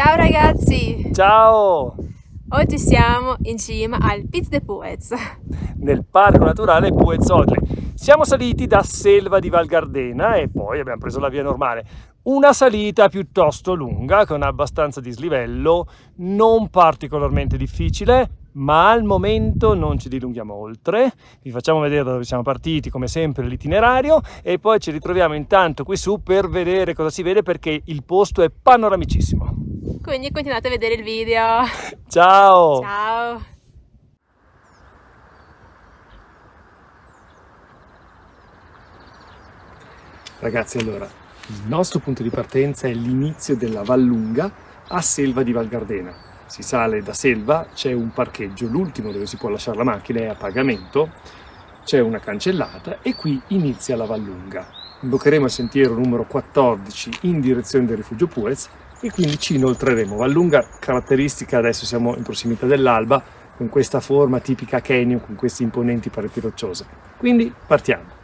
Ciao ragazzi! Ciao! Oggi siamo in cima al Piz de Puez. Nel Parco Naturale Puez-Odle. Siamo saliti da Selva di Val Gardena e poi abbiamo preso la via normale. Una salita piuttosto lunga, con abbastanza dislivello, non particolarmente difficile, ma al momento non ci dilunghiamo oltre. Vi facciamo vedere da dove siamo partiti, come sempre, l'itinerario, e poi ci ritroviamo intanto qui su per vedere cosa si vede, perché il posto è panoramicissimo. Quindi continuate a vedere il video. Ciao! Ciao! Ragazzi, allora, il nostro punto di partenza è l'inizio della Vallunga a Selva di Val Gardena. Si sale da Selva, c'è un parcheggio, l'ultimo dove si può lasciare la macchina è a pagamento, c'è una cancellata e qui inizia la Vallunga. Imboccheremo il sentiero numero 14 in direzione del rifugio Puez e quindi ci inoltreremo. Vallunga caratteristica, adesso siamo in prossimità dell'alba, con questa forma tipica canyon, con queste imponenti pareti rocciose. Quindi partiamo.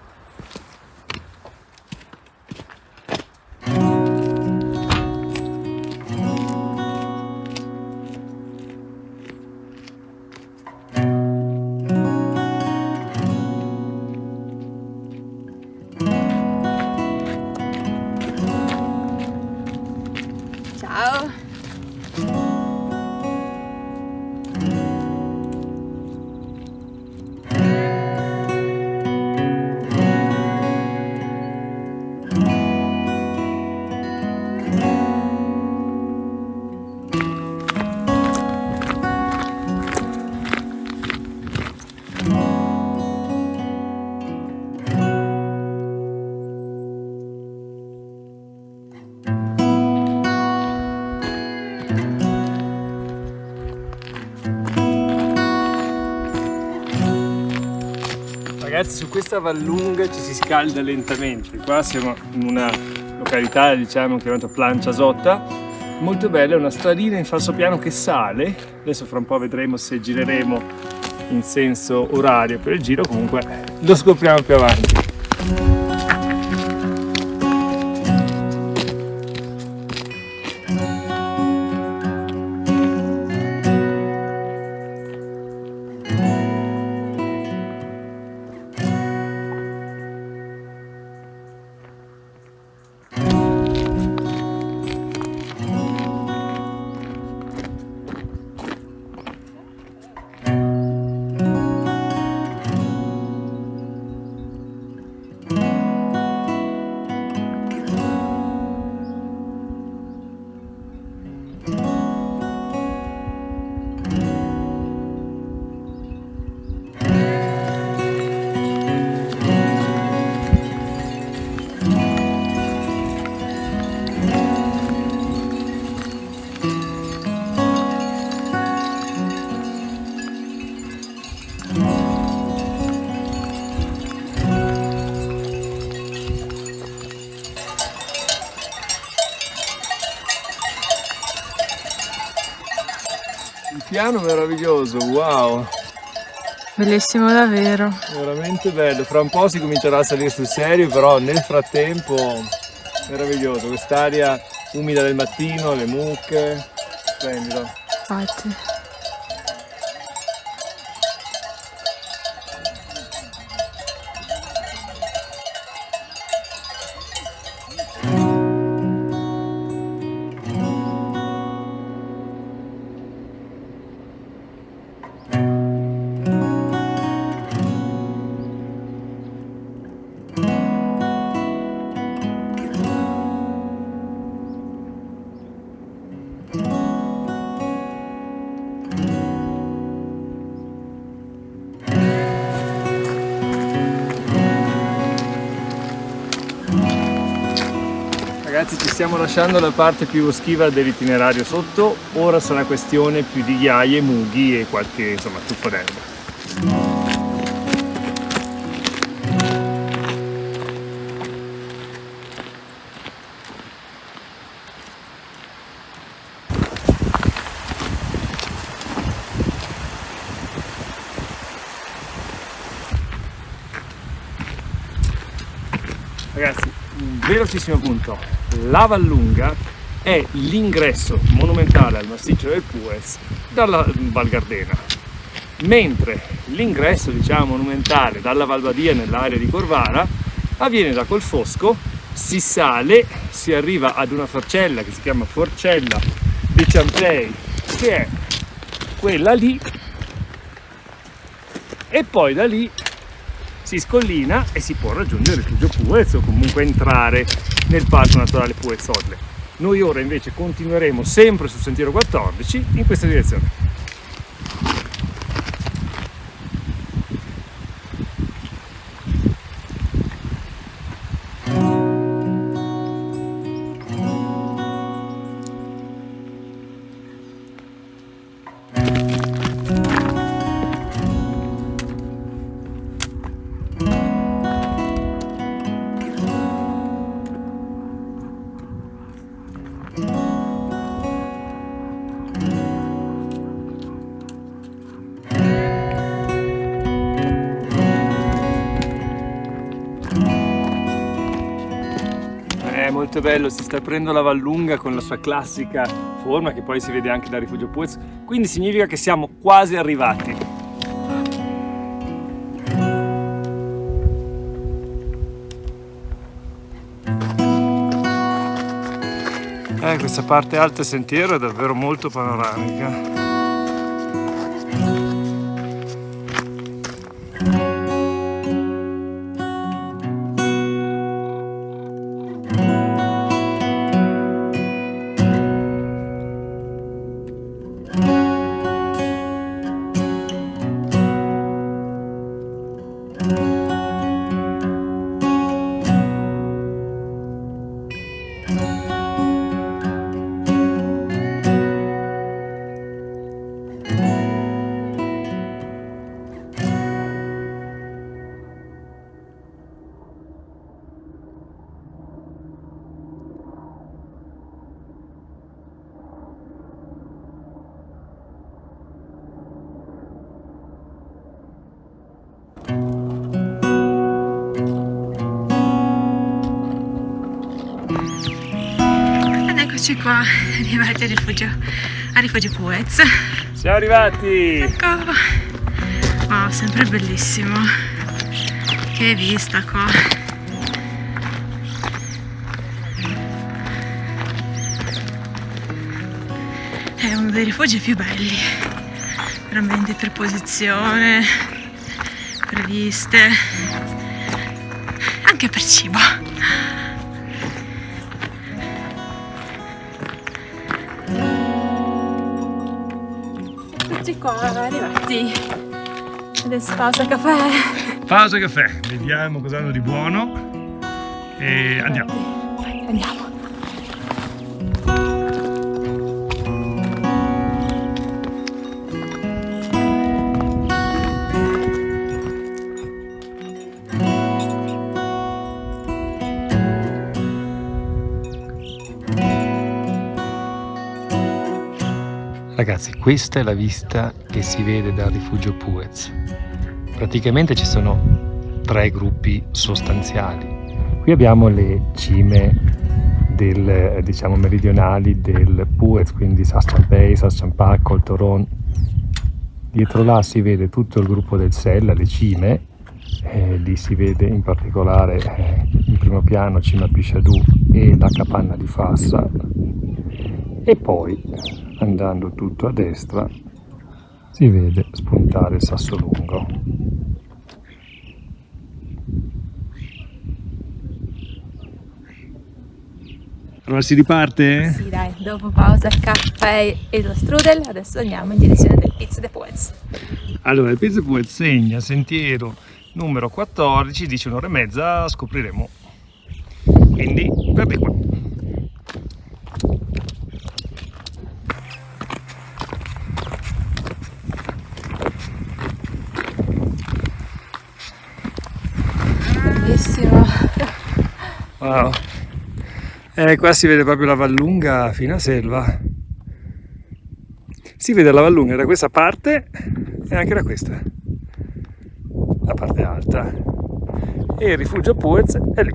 Ciao! Ragazzi, su questa Vallunga ci si scalda lentamente. Qua siamo in una località, diciamo, chiamata Plancia Zotta, molto bella, è una stradina in falsopiano che sale. Adesso fra un po' vedremo se gireremo in senso orario per il giro, comunque lo scopriamo più avanti. Il piano meraviglioso, wow, Bellissimo davvero. veramente bello. Fra un po' si comincerà a salire sul serio, però nel frattempo meraviglioso, quest'aria umida del mattino, le mucche, splendido. Infatti. Ragazzi, ci stiamo lasciando la parte più boschiva dell'itinerario sotto, ora sarà questione più di ghiaie, mughi e qualche, insomma, tuffo d'erba. Ragazzi, un velocissimo punto. La Vallunga è l'ingresso monumentale al massiccio del Puez dalla Val Gardena, mentre l'ingresso, diciamo, monumentale dalla Val Badia nell'area di Corvara avviene da Colfosco, si sale, si arriva ad una forcella che si chiama Forcella di Ciamplei, che è quella lì, e poi da lì si scollina e si può raggiungere il rifugio Puez o comunque entrare nel Parco Naturale Puez-Odle. Noi ora invece continueremo sempre sul sentiero 14 in questa direzione. È molto bello, si sta aprendo la Vallunga con la sua classica forma che poi si vede anche dal rifugio Puez, quindi significa che siamo quasi arrivati. Questa parte alta del sentiero è davvero molto panoramica. Eccoci qua, arrivati al rifugio Puez. Siamo arrivati! Ecco! Wow, sempre bellissimo. Che vista qua! È uno dei rifugi più belli, veramente per posizione, per viste, anche per cibo. Tutti qua arrivati. Adesso pausa caffè. Pausa caffè, vediamo cosa hanno di buono e andiamo. Vai, andiamo. Ragazzi, questa è la vista che si vede dal rifugio Puez. Praticamente ci sono 3 gruppi sostanziali. Qui abbiamo le cime diciamo meridionali del Puez, quindi Sas-Champey, Sas-Champac, Col Toron. Dietro là si vede tutto il gruppo del Sella, le cime. Lì si vede in particolare in primo piano Cima Pichadou e la capanna di Fassa. E poi, andando tutto a destra, si vede spuntare il Sassolungo. Allora si riparte? Sì, dai, dopo pausa, caffè e lo strudel, adesso andiamo in direzione del Piz de Puez. Allora, il Piz de Puez segna sentiero numero 14, dice 1 ora e mezza, scopriremo. Quindi, per di qua. Bellissimo. Wow. Qua si vede proprio la Vallunga fino a Selva. Si vede la Vallunga da questa parte e anche da questa, la parte alta. E il rifugio Puez è lì.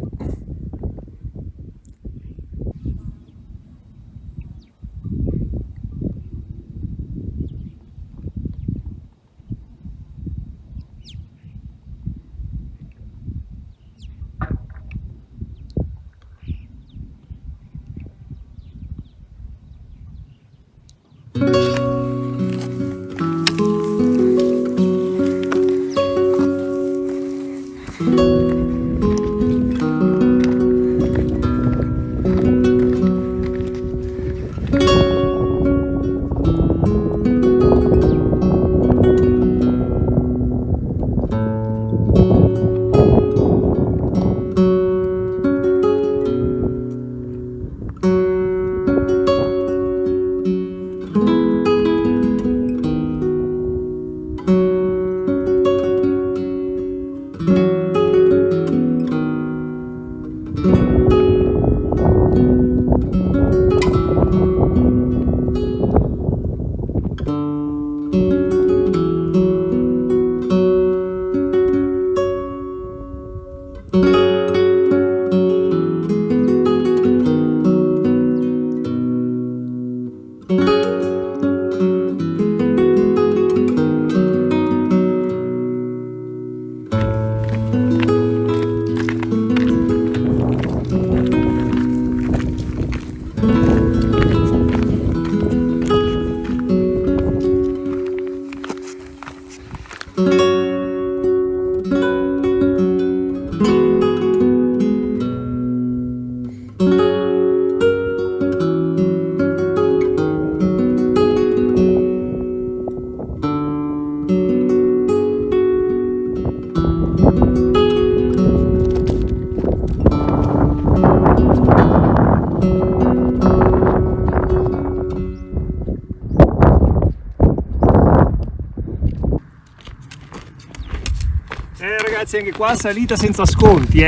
ragazzi, anche qua salita senza sconti,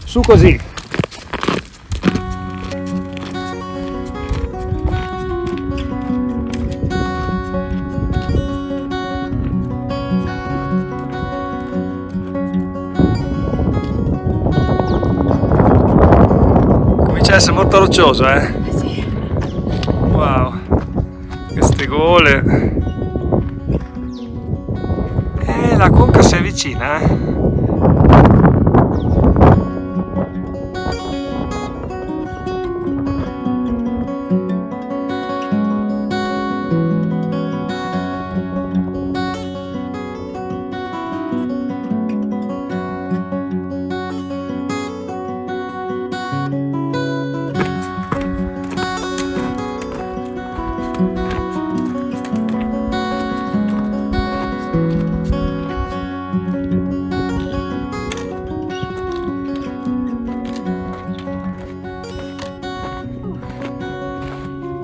su così. Comincia a essere molto roccioso, Sì. Wow, queste gole. La conca si avvicina,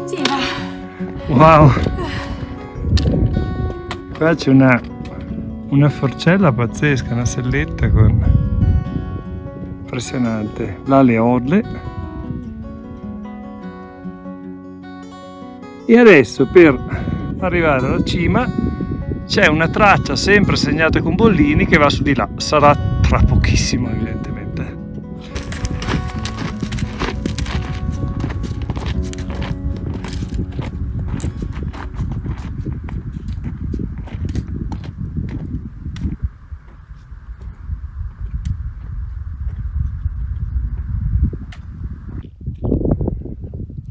Sì, va. Wow, qua c'è una forcella pazzesca, una selletta impressionante, là le orle. E adesso per arrivare alla cima c'è una traccia sempre segnata con bollini che va su di là, sarà tra pochissimo evidentemente.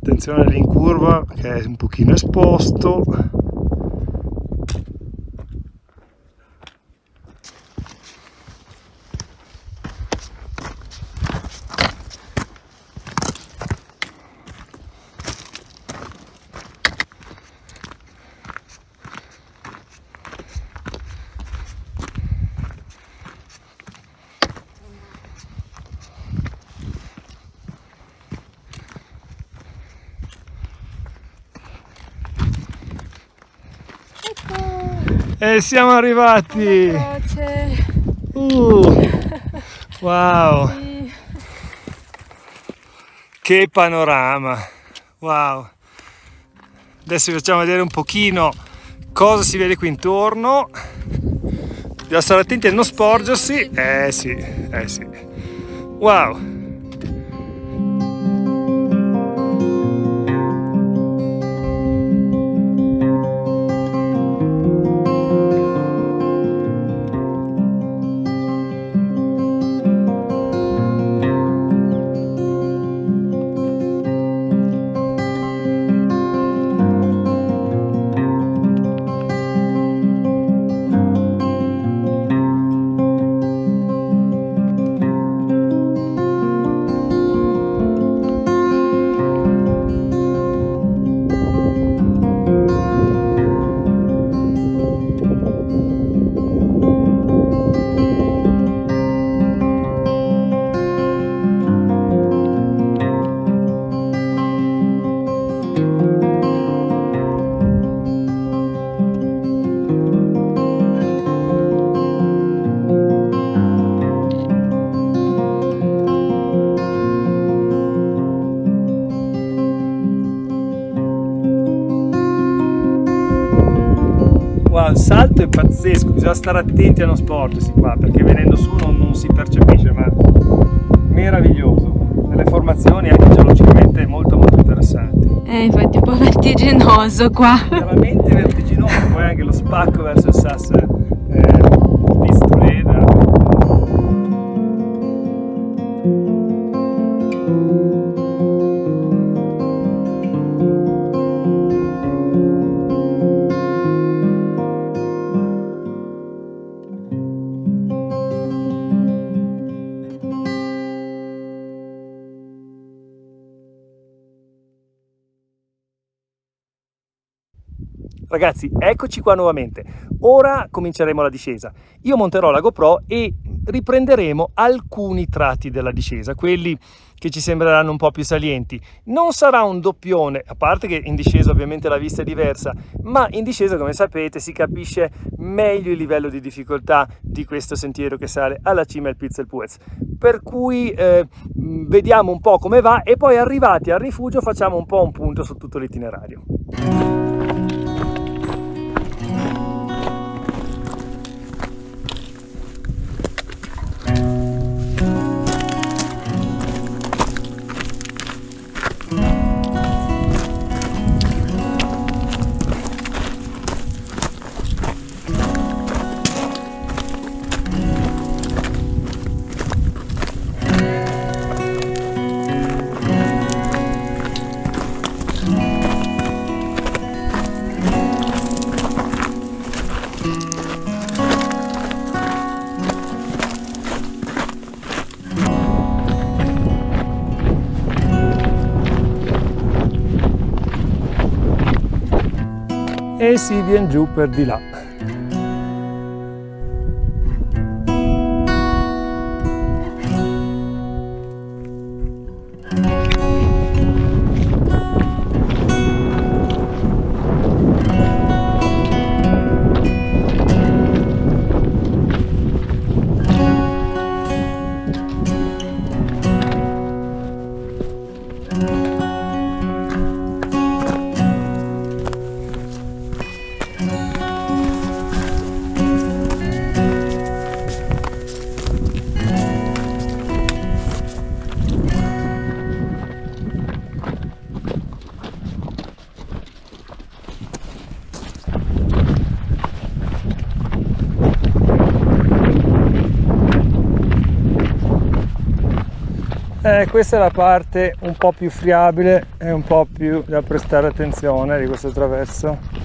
Attenzione lì in curva che è un pochino esposto. E siamo arrivati! Croce. Wow! Sì. Che panorama! Wow! Adesso vi facciamo vedere un pochino cosa si vede qui intorno. Bisogna stare attenti a non sporgersi. Sì. Wow! Wow, il salto è pazzesco, bisogna stare attenti a non sporgersi qua perché venendo su non si percepisce, ma meraviglioso. Delle formazioni anche geologicamente molto interessanti. Infatti è un po' vertiginoso qua. Veramente vertiginoso, poi anche lo spacco verso il Sas Pistoleda. Ragazzi, eccoci qua nuovamente. Ora cominceremo la discesa. Io monterò la GoPro e riprenderemo alcuni tratti della discesa, quelli che ci sembreranno un po' più salienti. Non sarà un doppione, a parte che in discesa ovviamente la vista è diversa, ma in discesa, come sapete, si capisce meglio il livello di difficoltà di questo sentiero che sale alla cima del Piz del Puez. Per cui vediamo un po' come va e poi arrivati al rifugio facciamo un po' un punto su tutto l'itinerario. E si viene giù per di là. Questa è la parte un po' più friabile e un po' più da prestare attenzione di questo traverso.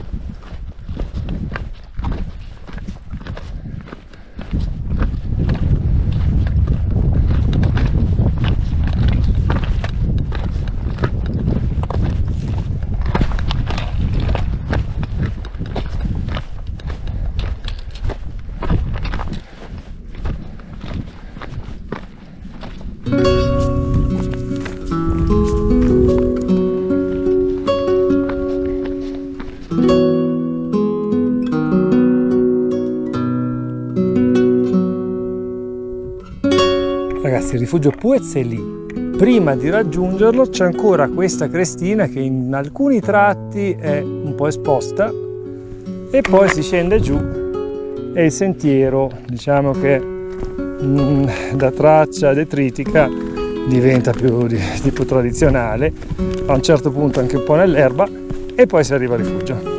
Ragazzi, il rifugio Puez è lì. Prima di raggiungerlo c'è ancora questa crestina che in alcuni tratti è un po' esposta e poi si scende giù e il sentiero, diciamo che da traccia detritica diventa più di tipo tradizionale, a un certo punto anche un po' nell'erba e poi si arriva al rifugio.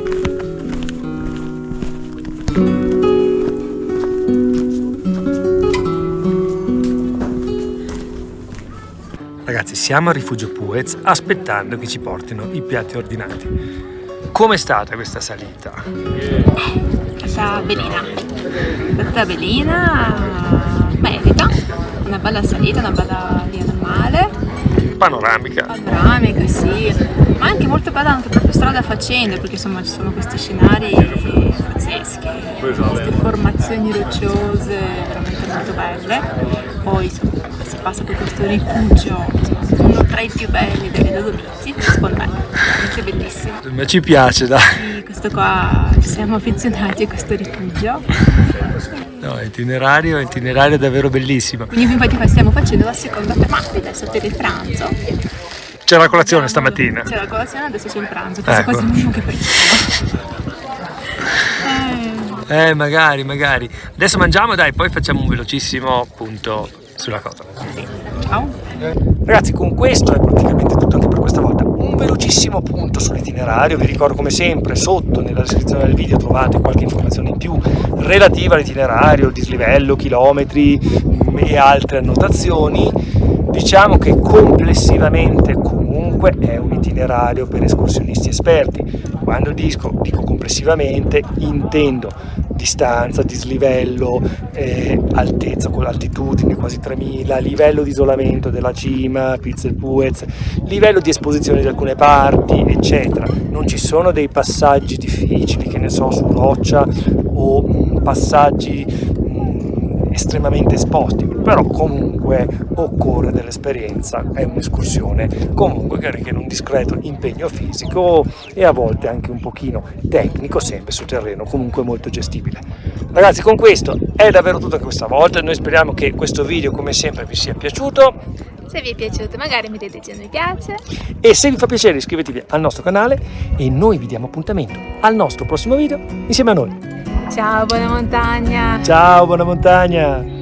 Ragazzi, siamo al rifugio Puez aspettando che ci portino i piatti ordinati. Com'è stata questa salita? È stata bellina, merita, una bella salita, una bella via del mare. Panoramica, Sì, ma anche molto bella anche proprio strada facendo, perché insomma ci sono questi scenari pazzeschi, queste formazioni rocciose veramente molto belle. Poi insomma, si passa per questo rifugio, uno tra i più belli delle Dolomiti, secondo me, veramente bellissimo. ma ci piace, dai. Sì, questo qua, siamo affezionati a questo rifugio. No, itinerario davvero bellissimo. Quindi infatti stiamo facendo la seconda fermata, adesso per il pranzo. C'è la colazione stamattina? C'è la colazione, adesso c'è il pranzo, questo Ecco. quasi il minimo che prendiamo. Magari. Adesso mangiamo, dai, poi facciamo un velocissimo punto sulla cosa. Sì. Ciao. Ragazzi, con questo è praticamente tutto anche per questa volta. Un velocissimo punto sull'itinerario. Vi ricordo come sempre sotto nella descrizione del video trovate qualche informazione in più relativa all'itinerario, dislivello, chilometri e altre annotazioni. Diciamo che complessivamente comunque è un itinerario per escursionisti esperti. Quando dico complessivamente intendo distanza, dislivello, altezza con l'altitudine quasi 3000, livello di isolamento della cima, Piz del Puez, livello di esposizione di alcune parti, eccetera. Non ci sono dei passaggi difficili, che ne so, su roccia o passaggi estremamente esposti, però comunque occorre dell'esperienza, è un'escursione comunque che richiede un discreto impegno fisico e a volte anche un pochino tecnico, sempre su terreno comunque molto gestibile. Ragazzi, con questo è davvero tutto questa volta, noi speriamo che questo video come sempre vi sia piaciuto. Se vi è piaciuto magari mettete un mi piace. E se vi fa piacere iscrivetevi al nostro canale e noi vi diamo appuntamento al nostro prossimo video insieme a noi. Ciao, buona montagna! Ciao, buona montagna!